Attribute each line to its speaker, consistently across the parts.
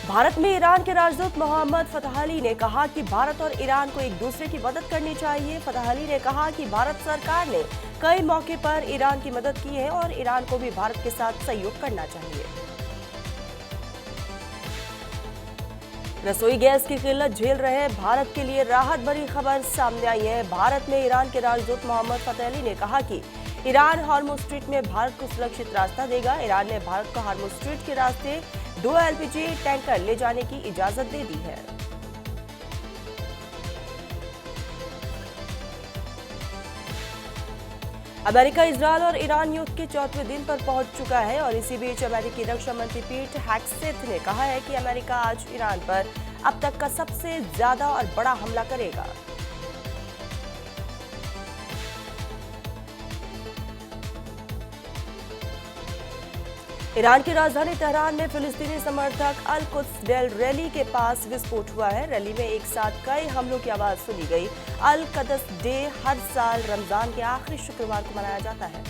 Speaker 1: भारत में ईरान के राजदूत मोहम्मद फतह अली ने कहा कि भारत और ईरान को एक दूसरे की मदद करनी चाहिए। फतह अली ने कहा कि भारत सरकार ने कई मौके पर ईरान की मदद की है और ईरान को भी भारत के साथ सहयोग करना चाहिए। रसोई गैस की किल्लत झेल रहे भारत के लिए राहत भरी खबर सामने आई है। भारत में ईरान के राजदूत मोहम्मद फतह अली ने कहा कि ईरान हार्मुज स्ट्रीट में भारत को सुरक्षित रास्ता देगा। ईरान ने भारत को हार्मुज स्ट्रीट के रास्ते 2 एलपीजी टैंकर ले जाने की इजाजत दे दी है। अमेरिका इजरायल और ईरान युद्ध के 4वें दिन पर पहुंच चुका है और इसी बीच अमेरिकी रक्षा मंत्री पीट हेग्सेथ ने कहा है कि अमेरिका आज ईरान पर अब तक का सबसे ज्यादा और बड़ा हमला करेगा। ईरान की राजधानी तेहरान में फिलिस्तीनी समर्थक अल कुद्स डेल रैली के पास विस्फोट हुआ है। रैली में एक साथ कई हमलों की आवाज सुनी गई। अल कुद्स डे हर साल रमजान के आखिरी शुक्रवार को मनाया जाता है।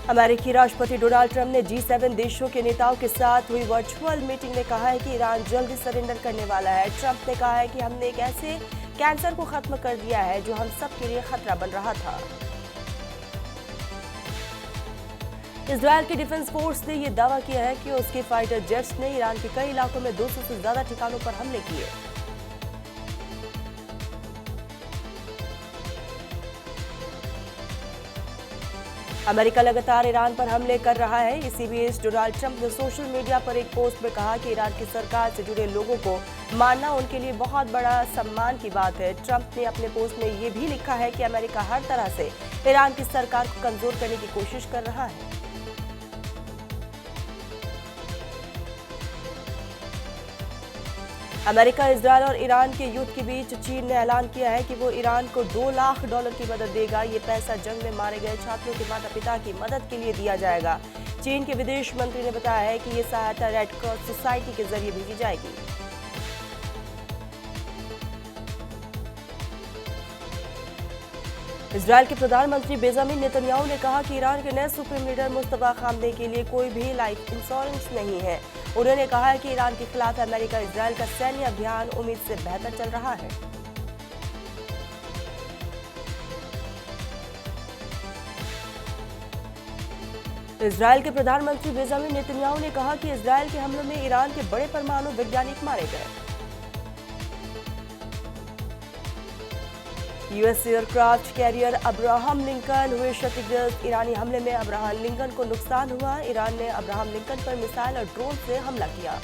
Speaker 1: अमेरिकी राष्ट्रपति डोनाल्ड ट्रंप ने G7 देशों के नेताओं के साथ हुई वर्चुअल मीटिंग में कहा है कि ईरान जल्दी सरेंडर करने वाला है। ट्रंप ने कहा है कि हमने एक ऐसे कैंसर को खत्म कर दिया है जो हम सब के लिए खतरा बन रहा था। इजरायल की डिफेंस फोर्स ने यह दावा किया है कि उसके फाइटर जेट्स ने ईरान के कई इलाकों में 200 से ज्यादा ठिकानों पर हमले किए। अमेरिका लगातार ईरान पर हमले कर रहा है। इसी बीच डोनाल्ड ट्रंप ने सोशल मीडिया पर एक पोस्ट में कहा कि ईरान की सरकार से जुड़े लोगों को मारना उनके लिए बहुत बड़ा सम्मान की बात है। ट्रंप ने अपने पोस्ट में ये भी लिखा है कि अमेरिका हर तरह से ईरान की सरकार को कमजोर करने की कोशिश कर रहा है। अमेरिका, इजरायल और ईरान के युद्ध के बीच चीन ने ऐलान किया है कि वो ईरान को $2 लाख की मदद देगा। ये पैसा जंग में मारे गए छात्रों के माता पिता की मदद के लिए दिया जाएगा। चीन के विदेश मंत्री ने बताया है कि ये सहायता रेड क्रॉस सोसाइटी के जरिए भेजी जाएगी। इजरायल के प्रधानमंत्री बेंजामिन नेतन्याहू ने कहा कि ईरान के नए सुप्रीम लीडर मुस्तफा खामनेई के लिए कोई भी लाइफ इंश्योरेंस नहीं है। उन्होंने कहा है कि ईरान के खिलाफ अमेरिका इजरायल का सैन्य अभियान उम्मीद से बेहतर चल रहा है। इजरायल के प्रधानमंत्री बेंजामिन नेतन्याहू ने कहा कि इजरायल के हमलों में ईरान के बड़े परमाणु वैज्ञानिक मारे गए। US aircraft carrier Abraham Lincoln हुए क्षतिग्रस्त। ईरानी हमले में अब्राहम लिंकन को नुकसान हुआ। ईरान ने अब्राहम लिंकन पर मिसाइल और ड्रोन से हमला किया।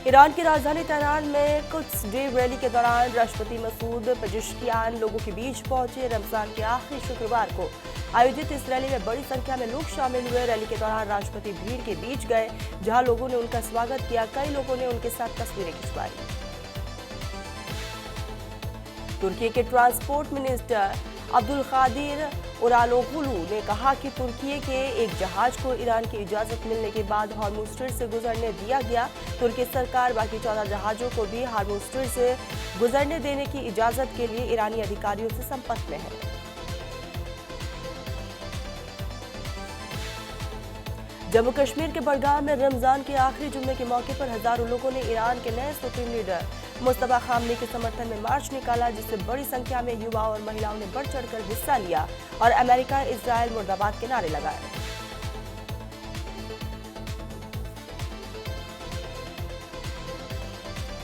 Speaker 1: ईरान की राजधानी तेहरान में कुद्स डे रैली के दौरान राष्ट्रपति मसूद पेजेश्कियान लोगों के बीच पहुंचे। रमजान के आखिरी शुक्रवार को आयोजित इस रैली में बड़ी संख्या में लोग शामिल हुए। रैली के दौरान राष्ट्रपति भीड़ के बीच गए, जहां लोगों ने उनका स्वागत किया। कई लोगों ने उनके साथ तस्वीरें खिंचवाई। तुर्की के ट्रांसपोर्ट मिनिस्टर अब्दुल कादिर उरालोगुलू ने कहा कि तुर्की के एक जहाज को ईरान की इजाजत मिलने के बाद हार्मुज स्ट्रेट से गुजरने दिया गया। तुर्की सरकार बाकी 14 जहाजों को भी हार्मुज स्ट्रेट से गुजरने देने की इजाजत के लिए ईरानी अधिकारियों से संपर्क में है। जम्मू कश्मीर के बडगाम में रमजान के आखिरी जुम्मे के मौके पर हजारों लोगों ने ईरान के नए सुप्रीम लीडर मुस्तफा खामनेई के समर्थन में मार्च निकाला, जिससे बड़ी संख्या में युवा और महिलाओं ने बढ़ चढ़कर हिस्सा लिया और अमेरिका इजरायल मुर्दाबाद के नारे लगाए।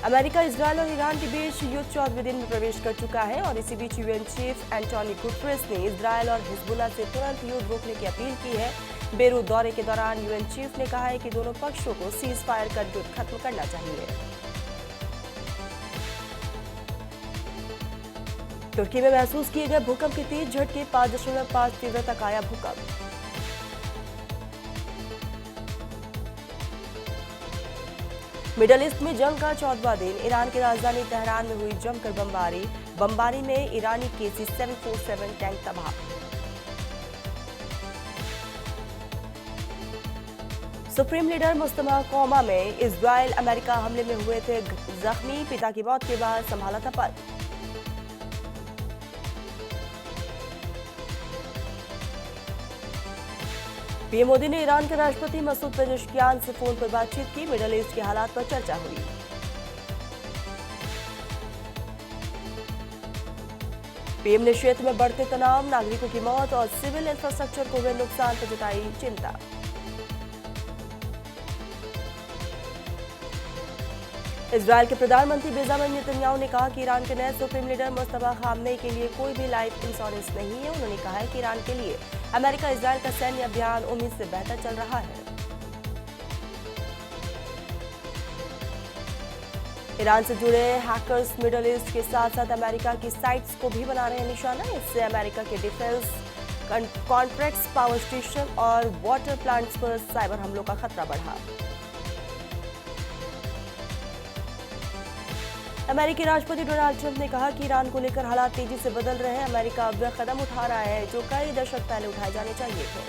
Speaker 1: अमेरिका, इजरायल और ईरान के बीच युद्ध 4वें दिन में प्रवेश कर चुका है और इसी बीच यूएन चीफ एंटोनियो गुटेरेस ने इजरायल और हिजबुल्लाह से तुरंत युद्ध रोकने की अपील की है। बेरूत दौरे के दौरान यूएन चीफ ने कहा है कि दोनों पक्षों को सीज फायर कर युद्ध खत्म करना चाहिए। तुर्की में महसूस किए गए भूकंप के तेज झटके, 5.5 तीव्रता का आया भूकंप। मिडल ईस्ट में जंग का 14वां दिन। ईरान की राजधानी तेहरान में हुई जमकर बमबारी में ईरानी KC-747 टैंक तबाह। सुप्रीम लीडर मुस्तफा कौमा में इजरायल अमेरिका हमले में हुए थे जख्मी, पिता की मौत के बाद संभाला था पद। पीएम मोदी ने ईरान के राष्ट्रपति मसूद पेजेश्कियान से फोन पर बातचीत की। मिडल ईस्ट के हालात पर चर्चा हुई। पीएम ने क्षेत्र में बढ़ते तनाव, नागरिकों की मौत और सिविल इंफ्रास्ट्रक्चर को हुए नुकसान पर जताई चिंता। इजरायल के प्रधानमंत्री बेंजामिन नेतन्याहू ने कहा कि ईरान के नए सुप्रीम लीडर मुस्तफा खामनेई के लिए कोई भी लाइफ इंश्योरेंस नहीं है। उन्होंने कहा है कि ईरान के लिए अमेरिका इजरायल का सैन्य अभियान उम्मीद से बेहतर चल रहा है। ईरान से जुड़े हैकर्स मिडल ईस्ट के साथ साथ अमेरिका की साइट्स को भी बना रहे हैं निशाना। इससे अमेरिका के डिफेंस कॉन्ट्रैक्ट्स, पावर स्टेशन और वाटर प्लांट्स पर साइबर हमलों का खतरा बढ़ा। अमेरिकी राष्ट्रपति डोनाल्ड ट्रंप ने कहा कि ईरान को लेकर हालात तेजी से बदल रहे हैं। अमेरिका अब वह कदम उठा रहा है जो कई दशक पहले उठाए जाने चाहिए थे।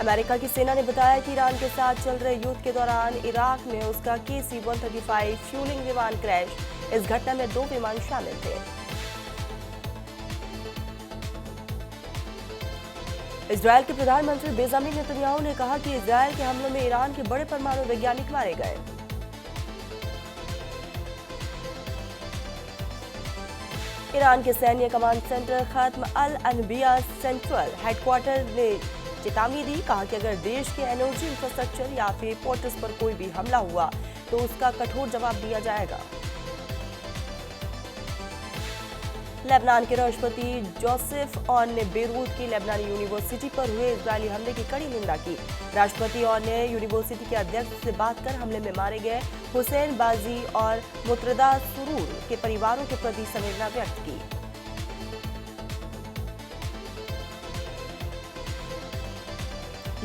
Speaker 1: अमेरिका की सेना ने बताया कि ईरान के साथ चल रहे युद्ध के दौरान इराक में उसका KC-135 फ्यूलिंग विमान क्रैश। इस घटना में 2 विमान शामिल थे। इजरायल के प्रधानमंत्री बेंजामिन नेतन्याहू ने कहा कि इजरायल के हमलों में ईरान के बड़े परमाणु वैज्ञानिक मारे गए। ईरान के सैन्य कमांड सेंटर खत्म अल अनबिया सेंट्रल हेडक्वार्टर ने चेतावनी दी। कहा कि अगर देश के एनर्जी इंफ्रास्ट्रक्चर या फिर पोर्ट्स पर कोई भी हमला हुआ तो उसका कठोर जवाब दिया जाएगा। लेबनान के राष्ट्रपति जोसेफ ऑन ने बेरूत की लेबनानी यूनिवर्सिटी पर हुए इजरायली हमले की कड़ी निंदा की। राष्ट्रपति ऑन ने यूनिवर्सिटी के अध्यक्ष से बात कर हमले में मारे गए हुसैन बाजी और मुतरदा सुरूर के परिवारों के प्रति संवेदना व्यक्त की।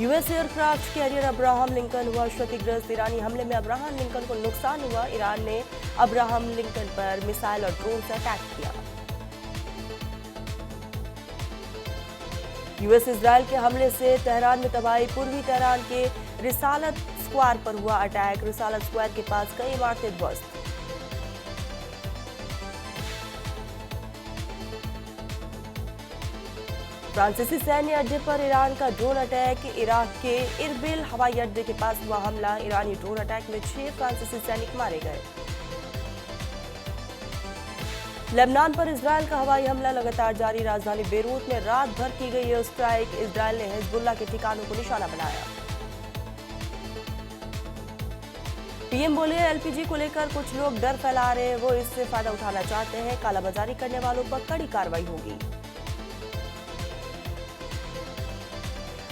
Speaker 1: US aircraft carrier Abraham Lincoln हुआ क्षतिग्रस्त। ईरानी हमले में अब्राहम लिंकन को नुकसान हुआ। ईरान ने अब्राहम लिंकन पर मिसाइल और ड्रोन से अटैक किया। यूएस इजरायल के हमले से तेहरान में तबाही। पूर्वी तेहरान के रिसालत स्क्वायर पर हुआ अटैक। रिसालत स्क्वायर के पास कई इमारतें ध्वस्त। फ्रांसीसी सैन्य अड्डे पर ईरान का ड्रोन अटैक। इराक के इरबिल हवाई अड्डे के पास हुआ हमला। ईरानी ड्रोन अटैक में 6 फ्रांसीसी सैनिक मारे गए। लेबनान पर इजरायल का हवाई हमला लगातार जारी। राजधानी बेरूत में रात भर की गई एयर स्ट्राइक। इजरायल ने हिजबुल्लाह के ठिकानों को निशाना बनाया। पीएम बोले एलपीजी को लेकर कुछ लोग डर फैला रहे हैं, वो इससे फायदा उठाना चाहते हैं। कालाबाजारी करने वालों पर कड़ी कार्रवाई होगी।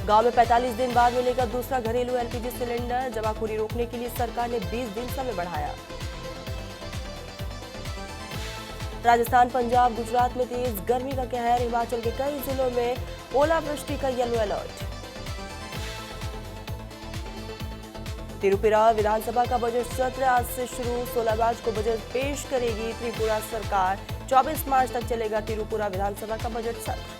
Speaker 1: गांव में 45 दिन बाद मिलेगा दूसरा घरेलू एलपीजी सिलेंडर। जमाखोरी रोकने के लिए सरकार ने 20 दिन समय बढ़ाया। राजस्थान, पंजाब, गुजरात में तेज गर्मी का कहर। हिमाचल के कई जिलों में ओलावृष्टि का येलो अलर्ट। तिरुपुरा विधानसभा का बजट सत्र आज से शुरू। 16 मार्च को बजट पेश करेगी त्रिपुरा सरकार। 24 मार्च तक चलेगा तिरुपुरा विधानसभा का बजट सत्र।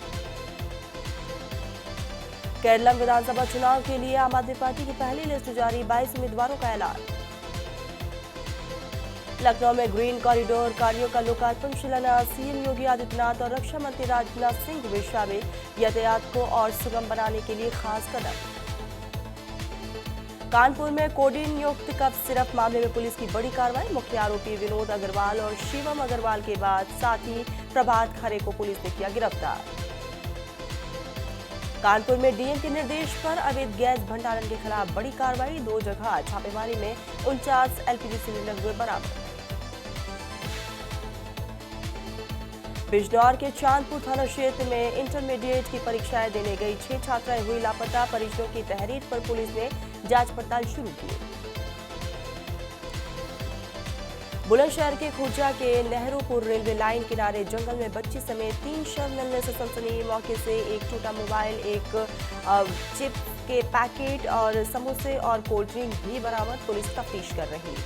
Speaker 1: केरलम विधानसभा चुनाव के लिए आम आदमी पार्टी की पहली लिस्ट जारी। 22 उम्मीदवारों का ऐलान। लखनऊ में ग्रीन कॉरिडोर कार्यों का लोकार्पण शिलान्यास। सीएम योगी आदित्यनाथ और रक्षा मंत्री राजनाथ सिंह हुए शामिल। यातायात को और सुगम बनाने के लिए खास कदम। कानपुर में कोडीन युक्त कफ सिरप मामले में पुलिस की बड़ी कार्रवाई। मुख्य आरोपी विनोद अग्रवाल और शिवम अग्रवाल के बाद साथी प्रभात खरे को पुलिस ने किया गिरफ्तार। कानपुर में डीएम के निर्देश पर अवैध गैस भंडारण के खिलाफ बड़ी कार्रवाई। 2 जगह छापेमारी में 49 एलपीजी सिलेंडर हुए बरामद। बिजनौर के चांदपुर थाना क्षेत्र में इंटरमीडिएट की परीक्षाएं देने गई 6 छात्राएं हुई लापता। परिजनों की तहरीर पर पुलिस ने जांच पड़ताल शुरू की। बुलंदशहर के खुर्जा के नेहरूपुर रेलवे लाइन किनारे जंगल में बच्ची समेत 3 शव मिलने से सनसनी। मौके से एक टूटा मोबाइल, एक चिप के पैकेट और समोसे और कोल्ड ड्रिंक भी बरामद। पुलिस तफ्तीश कर रही।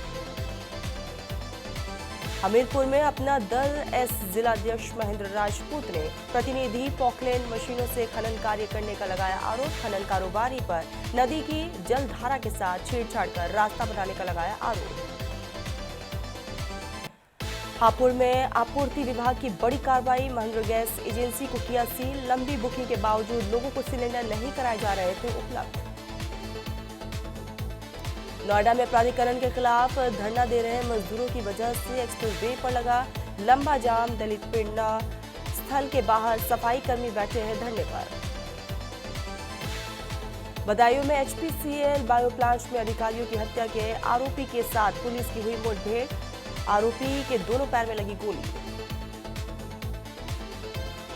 Speaker 1: हमीरपुर में अपना दल एस जिलाध्यक्ष महेंद्र राजपूत ने प्रतिनिधि पॉकलैंड मशीनों से खनन कार्य करने का लगाया आरोप। खनन कारोबारी पर नदी की जलधारा के साथ छेड़छाड़ कर रास्ता बनाने का लगाया आरोप। हापुड़ में आपूर्ति विभाग की बड़ी कार्रवाई, महेंद्र गैस एजेंसी को किया सील। लंबी बुकिंग के बावजूद लोगों को सिलेंडर नहीं कराए जा रहे थे उपलब्ध। नोएडा में प्राधिकरण के खिलाफ धरना दे रहे मजदूरों की वजह से एक्सप्रेस वे पर लगा लंबा जाम। दलित पिंडा स्थल के बाहर सफाई कर्मी बैठे हैं धरने पर। बदायूं में एचपीसीएल बायो प्लांट में अधिकारियों की हत्या के आरोपी के साथ पुलिस की हुई मुठभेड़। आरोपी के दोनों पैर में लगी गोली।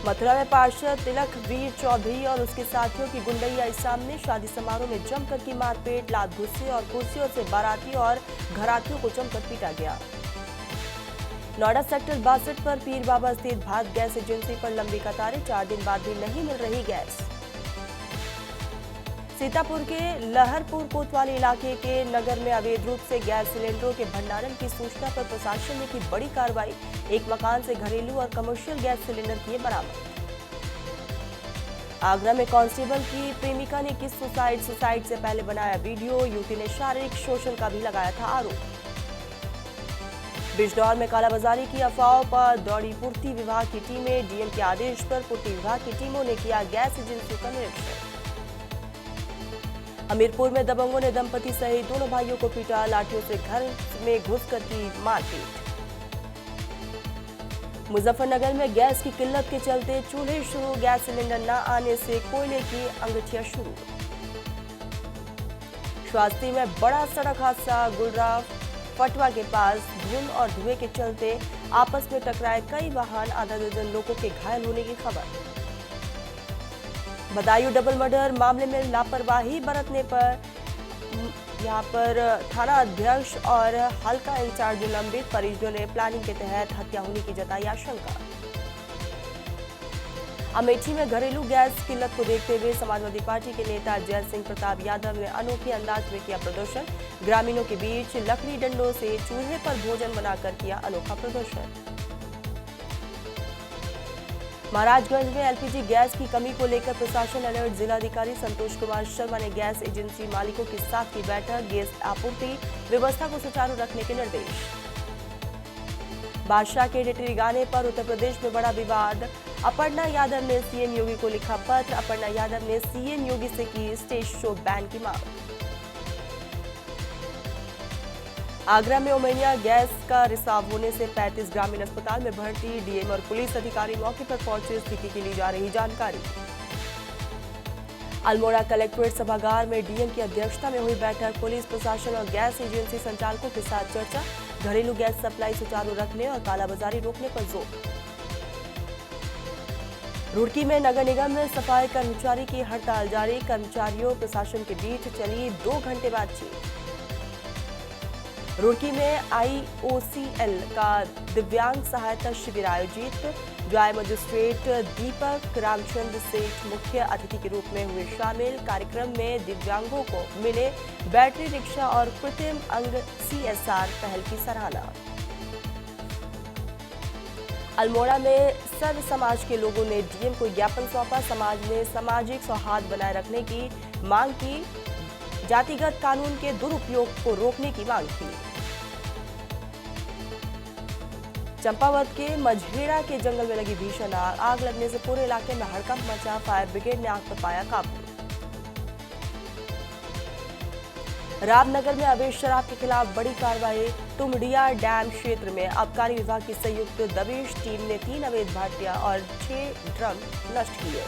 Speaker 1: मथुरा में पार्षद तिलक वीर चौधरी और उसके साथियों की गुंडई आई सामने। शादी समारोह में जमकर की मारपीट, लात घुस्से और कुर्सियों से बाराती और घरातियों को जमकर पीटा गया। नोएडा सेक्टर 62 पर पीर बाबा स्थित भारत गैस एजेंसी पर लंबी कतारें, 4 दिन बाद भी नहीं मिल रही गैस। सीतापुर के लहरपुर कोतवाली इलाके के नगर में अवैध रूप से गैस सिलेंडरों के भंडारण की सूचना पर प्रशासन ने की बड़ी कार्रवाई। एक मकान से घरेलू और कमर्शियल गैस सिलेंडर किए बरामद। आगरा में कांस्टेबल की प्रेमिका ने की सुसाइड से पहले बनाया वीडियो। युवती ने शारीरिक शोषण का भी लगाया था आरोप। बिजनौर में कालाबाजारी की अफवाहों पर दौड़ी पूर्ति विभाग की टीमें। डीएम के आदेश पर पूर्ति विभाग की टीमों ने किया गैस एजेंसी का निरीक्षण। हमीरपुर में दबंगों ने दंपति सहित दोनों भाइयों को पीटा, लाठियों से घर में घुसकर की मारपीट। मुजफ्फरनगर में गैस की किल्लत के चलते चूल्हे शुरू, गैस सिलेंडर न आने से कोयले की अंगीठियां शुरू। श्वास्ती में बड़ा सड़क हादसा, गुलराव फटवा के पास धुंध और धुएं के चलते आपस में टकराए कई वाहन, आधा दर्जन लोगों के घायल होने की खबर। बदायूं डबल मर्डर मामले में लापरवाही बरतने पर यहां पर थाना अध्यक्ष और हल्का इंचार्ज निलंबित। परिजनों ने प्लानिंग के तहत हत्या होने की जताई आशंका। अमेठी में घरेलू गैस किल्लत को देखते हुए समाजवादी पार्टी के नेता जय सिंह प्रताप यादव ने अनोखे अंदाज में किया प्रदर्शन। ग्रामीणों के बीच लकड़ी डंडों से चूल्हे पर भोजन बनाकर किया अनोखा प्रदर्शन। महाराजगंज में एलपीजी गैस की कमी को लेकर प्रशासन अलर्ट। जिलाधिकारी संतोष कुमार शर्मा ने गैस एजेंसी मालिकों के साथ की बैठक। गैस आपूर्ति व्यवस्था को सुचारू रखने के निर्देश। बादशाह के टिटरी गाने पर उत्तर प्रदेश में बड़ा विवाद। अपर्णा यादव ने सीएम योगी को लिखा पत्र। अपर्णा यादव ने सीएम योगी से की स्टेज शो बैन की मांग। आगरा में ओमेनिया गैस का रिसाव होने से 35 ग्रामीण अस्पताल में भर्ती। डीएम और पुलिस अधिकारी मौके पर पहुंचे, स्थिति की ली जा रही जानकारी। अल्मोड़ा कलेक्ट्रेट सभागार में डीएम की अध्यक्षता में हुई बैठक। पुलिस प्रशासन और गैस एजेंसी संचालकों के साथ चर्चा। घरेलू गैस सप्लाई सुचारू रखने और कालाबाजारी रोकने पर जोर। रुड़की में नगर निगम में सफाई कर्मचारी की हड़ताल जारी। कर्मचारियों प्रशासन के बीच चली 2 घंटे बातचीत। रुड़की में आईओसीएल का दिव्यांग सहायता शिविर आयोजित। ड्राई मजिस्ट्रेट दीपक रामचंद्र सेठ मुख्य अतिथि के रूप में हुए शामिल। कार्यक्रम में दिव्यांगों को मिले बैटरी रिक्शा और कृत्रिम अंग सीएसआर पहल की सराहना। अल्मोड़ा में सर्व समाज के लोगों ने डीएम को ज्ञापन सौंपा। समाज ने सामाजिक सौहार्द बनाए रखने की मांग की। जातिगत कानून के दुरुपयोग को रोकने की मांग की। चंपावत के मझेड़ा के जंगल में लगी भीषण आग। आग लगने से पूरे इलाके में हड़कंप मचा। फायर ब्रिगेड ने आग पर पाया काबू। रामनगर में अवैध शराब के खिलाफ बड़ी कार्रवाई। तुमडिया डैम क्षेत्र में आबकारी विभाग की संयुक्त दबिश टीम ने 3 अवैध भाटियां और 6 ड्रम नष्ट किए।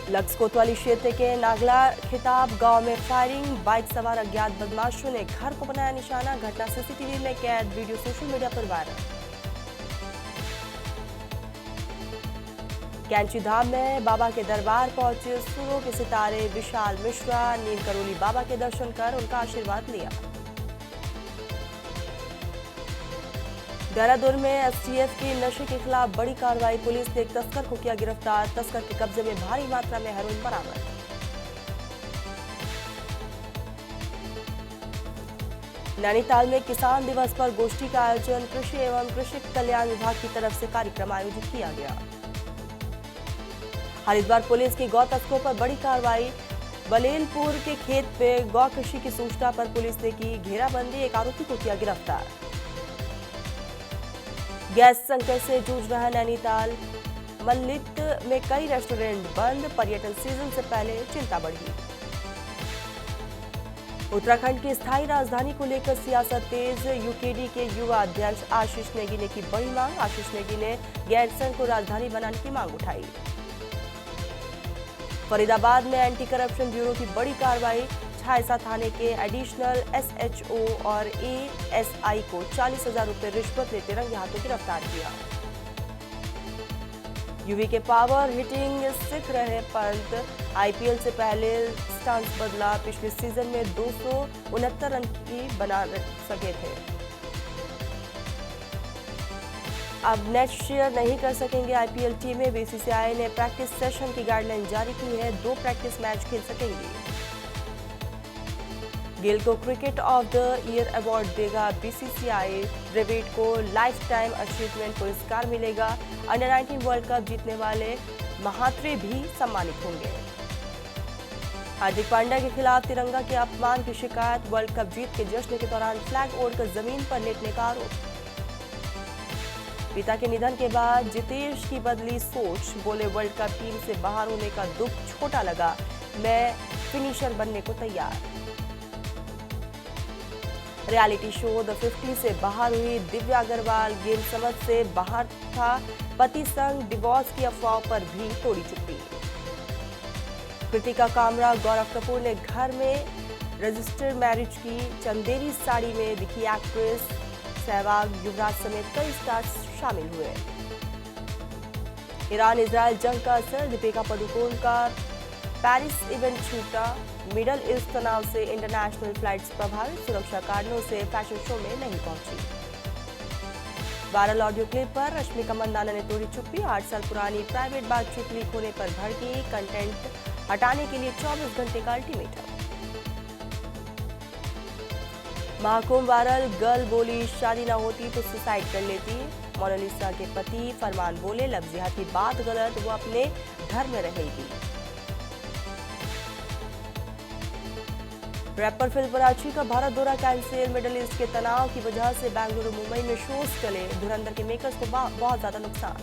Speaker 1: लक्स कोतवाली क्षेत्र के नागला खिताब गांव में फायरिंग। बाइक सवार अज्ञात बदमाशों ने घर को बनाया निशाना। घटना सीसीटीवी में कैद। वीडियो सोशल मीडिया पर वायरल। कैंची धाम में बाबा के दरबार पहुंचे सुरों के सितारे। विशाल मिश्रा नीम करोली बाबा के दर्शन कर उनका आशीर्वाद लिया। देहरादून में एसटीएफ की नशे के खिलाफ बड़ी कार्रवाई। पुलिस ने एक तस्कर को किया गिरफ्तार। तस्कर के कब्जे में भारी मात्रा में हेरोइन बरामद। नैनीताल में किसान दिवस पर गोष्ठी का आयोजन। कृषि एवं कृषि कल्याण विभाग की तरफ से कार्यक्रम आयोजित किया गया। हरिद्वार पुलिस की गौ तस्करों पर बड़ी कार्रवाई। बलेलपुर के खेत पे गौकशी की सूचना पर पुलिस ने की घेराबंदी, एक आरोपी को किया गिरफ्तार। गैस संकट से जूझ रहा नैनीताल, मल्लित में कई रेस्टोरेंट बंद, पर्यटन सीजन से पहले चिंता बढ़ी। उत्तराखंड की स्थायी राजधानी को लेकर सियासत तेज, यूकेडी के युवा अध्यक्ष आशीष नेगी ने की बड़ी मांग, आशीष नेगी ने गैरसैंण को राजधानी बनाने की मांग उठाई। फरीदाबाद में एंटी करप्शन ब्यूरो की बड़ी कार्रवाई, झायसा थाने के एडिशनल एसएचओ और एएसआई को 40,000 रुपए रिश्वत लेते रंगे हाथों गिरफ्तार किया। यूवी के पावर हिटिंग सीख रहे पंत, आईपीएल से पहले स्टांस बदला, पिछले सीजन में 269 रन की बना सके थे, अब नेक्स्ट ईयर नहीं कर सकेंगे आईपीएल टीमें। बीसीसीआई ने प्रैक्टिस सेशन की गाइडलाइन जारी की है, 2 प्रैक्टिस मैच खेल सकेंगे। गिल को cricket of the year award देगा बीसीसीआई, द्रविड़ को लाइफ टाइम अचीवमेंट पुरस्कार मिलेगा। अंडर 19 वर्ल्ड कप जीतने वाले महात्रे भी सम्मानित होंगे। हार्दिक पांड्या के खिलाफ तिरंगा के अपमान की शिकायत, वर्ल्ड कप जीत के जश्न के दौरान फ्लैग ओढ़कर जमीन पर लेटने का आरोप। पिता के निधन के बाद जितेश की बदली सोच, बोले वर्ल्ड कप टीम से बाहर होने का दुख छोटा लगा, मैं फिनिशर बनने को तैयार। रियलिटी शो द 50 से बाहर हुई दिव्या अग्रवाल, गेम समझ से बाहर था, पति संग डिवोर्स की अफवाह पर भी तोड़ी चुप्पी। कृतिका कामरा, गौरव कपूर ने घर में रजिस्टर मैरिज की, चंदेरी साड़ी में दिखी एक्ट्रेस, सहवाग, युवराज समेत कई स्टार्स शामिल हुए। ईरान इजराइल जंग का असर, दीपिका पादुकोण का पेरिस इवेंट छूटा, मिडल ईस्ट तनाव से इंटरनेशनल फ्लाइट्स प्रभावित, सुरक्षा कारणों से फैशन शो में नहीं पहुंची। वायरल ऑडियो क्लिप पर रश्मिका मंदाना ने तोड़ी चुप्पी, 8 साल पुरानी प्राइवेट बातचीत लीक होने पर भड़की, कंटेंट हटाने के लिए 24 घंटे का अल्टीमेटम। महाकुंभ वायरल, गर्ल बोली शादी ना होती तो सुसाइड कर लेती, मोनालिसा के पति फरमान बोले लफ्जियात की बात गलत, वो अपने घर में रहेगी। रैपर फिल्म कराची का भारत दौरा कैंसिल, मिडिल ईस्ट के तनाव की वजह से बेंगलुरु मुंबई में शोज चले, धुरंधर के मेकर्स को बहुत ज्यादा नुकसान।